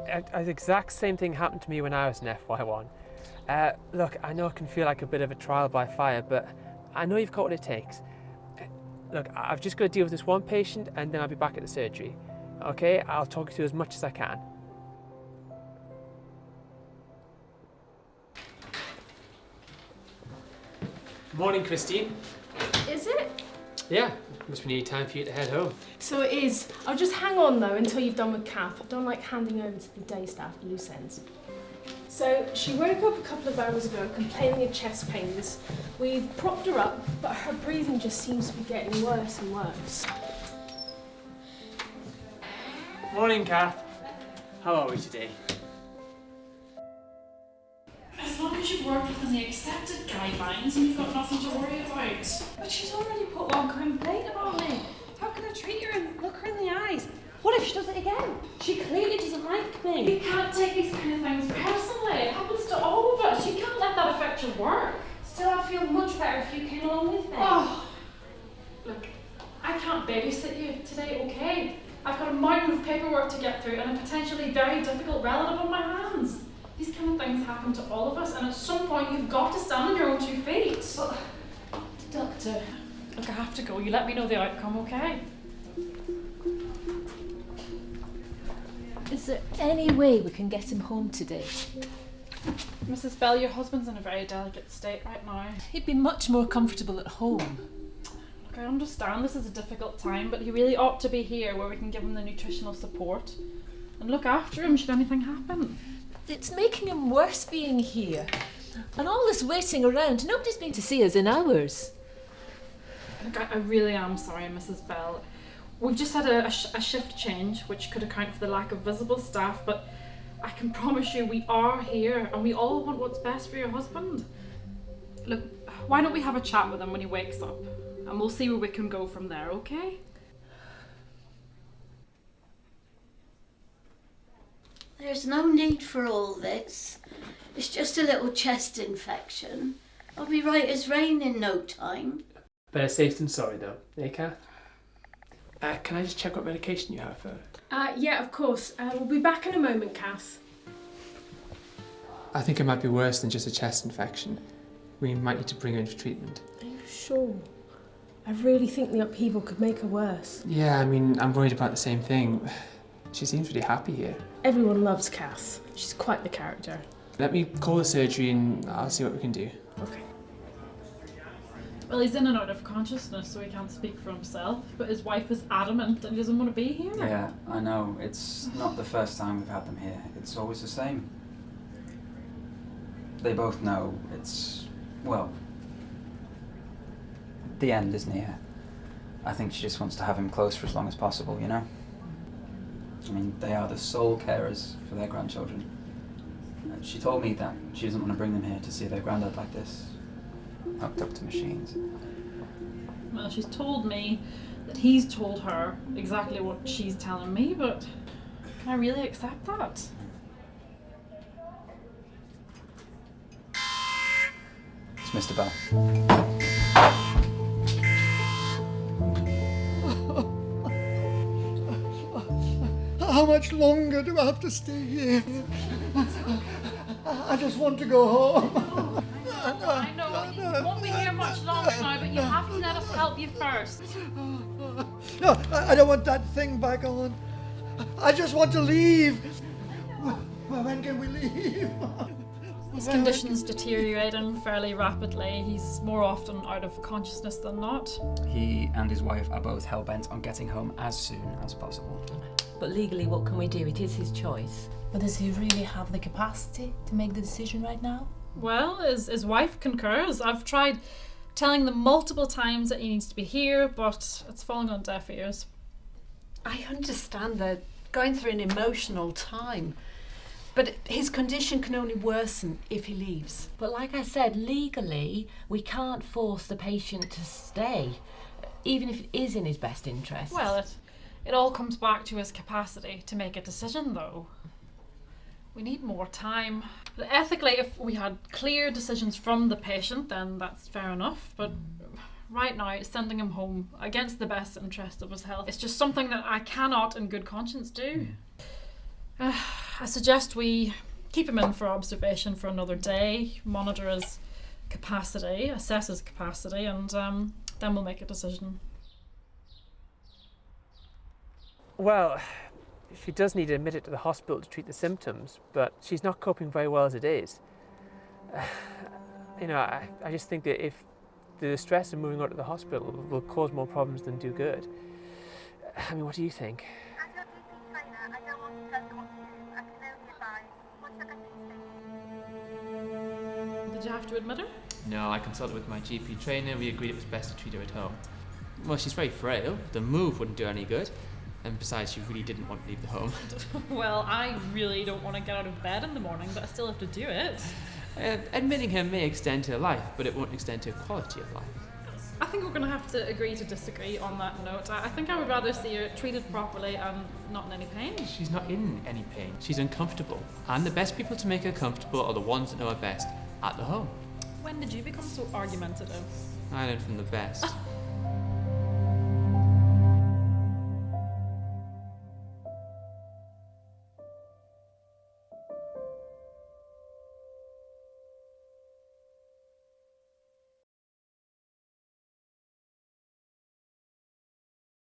The exact same thing happened to me when I was in FY1. Look, I know it can feel like a bit of a trial by fire, but I know you've got what it takes. Look, I've just got to deal with this one patient and then I'll be back at the surgery. Okay, I'll talk to you as much as I can. Morning, Christine. Is it? Yeah, must be nearly time for you to head home. So it is. I'll just hang on though until you've done with Kath. I don't like handing over to the day staff loose ends. So she woke up a couple of hours ago complaining of chest pains. We've propped her up, but her breathing just seems to be getting worse and worse. Morning, Kath. How are we today? As long as you've worked within the accepted guidelines and you've got nothing to worry about. But she's already put one complaint about me. How can I treat her and look her in the eyes? What if she does it again? She clearly doesn't like me. You can't take these kind of things personally. It happens to all of us. You can't let that affect your work. Still, I'd feel much better if you came along with me. Oh, look, I can't babysit you today, okay? I've got a mountain of paperwork to get through and a potentially very difficult relative on my hands. These kind of things happen to all of us, and at some point you've got to stand on your own 2 feet. But, Doctor... Look, I have to go. You let me know the outcome, okay? Is there any way we can get him home today? Mrs. Bell, your husband's in a very delicate state right now. He'd be much more comfortable at home. Look, I understand this is a difficult time, but he really ought to be here where we can give him the nutritional support and look after him should anything happen. It's making him worse being here. And all this waiting around. Nobody's been to see us in hours. Look, I really am sorry, Mrs. Bell. We've just had a shift change, which could account for the lack of visible staff, but I can promise you we are here and we all want what's best for your husband. Look, why don't we have a chat with him when he wakes up and we'll see where we can go from there, okay? There's no need for all this. It's just a little chest infection. I'll be right as rain in no time. Better safe than sorry though, eh, Kath? Can I just check what medication you have for her? Yeah, of course. We'll be back in a moment, Kath. I think it might be worse than just a chest infection. We might need to bring her in for treatment. Are you sure? I really think the upheaval could make her worse. Yeah, I mean, I'm worried about the same thing. She seems really happy here. Everyone loves Kath. She's quite the character. Let me call the surgery and I'll see what we can do. Okay. Well, he's in and out of consciousness, so he can't speak for himself, but his wife is adamant that he doesn't want to be here. Yeah, I know. It's not the first time we've had them here. It's always the same. They both know it's, well, the end is near. I think she just wants to have him close for as long as possible, you know? I mean, they are the sole carers for their grandchildren. She told me that she doesn't want to bring them here to see their granddad like this, hooked up to machines. Well, she's told me that he's told her exactly what she's telling me, but can I really accept that? It's Mr. Bell. How much longer do I have to stay here? I just want to go home. I know, you won't be here much longer now, but you have to let us help you first. No, I don't want that thing back on. I just want to leave. When can we leave? His condition's deteriorating fairly rapidly. He's more often out of consciousness than not. He and his wife are both hell-bent on getting home as soon as possible. But legally, what can we do? It is his choice. But does he really have the capacity to make the decision right now? Well, his wife concurs. I've tried telling them multiple times that he needs to be here, but it's falling on deaf ears. I understand they're going through an emotional time, but his condition can only worsen if he leaves. But like I said, legally, we can't force the patient to stay, even if it is in his best interest. Well, it all comes back to his capacity to make a decision, though. We need more time. But ethically, if we had clear decisions from the patient, then that's fair enough. But right now, sending him home against the best interest of his health, it's just something that I cannot in good conscience do. I suggest we keep him in for observation for another day, monitor his capacity, assess his capacity, and then we'll make a decision. Well, she does need admitted to the hospital to treat the symptoms, but she's not coping very well as it is. I just think that if the stress of moving on to the hospital will cause more problems than do good. I mean, what do you think? As your GP trainer, I don't want to tell you what to do. I can only advise. What's the best thing? Did you have to admit her? No, I consulted with my GP trainer. We agreed it was best to treat her at home. Well, she's very frail. The move wouldn't do any good. And besides, she really didn't want to leave the home. Well, I really don't want to get out of bed in the morning, but I still have to do it. Admitting her may extend her life, but it won't extend her quality of life. I think we're going to have to agree to disagree on that note. I think I would rather see her treated properly and not in any pain. She's not in any pain. She's uncomfortable. And the best people to make her comfortable are the ones that know her best at the home. When did you become so argumentative? I learned from the best.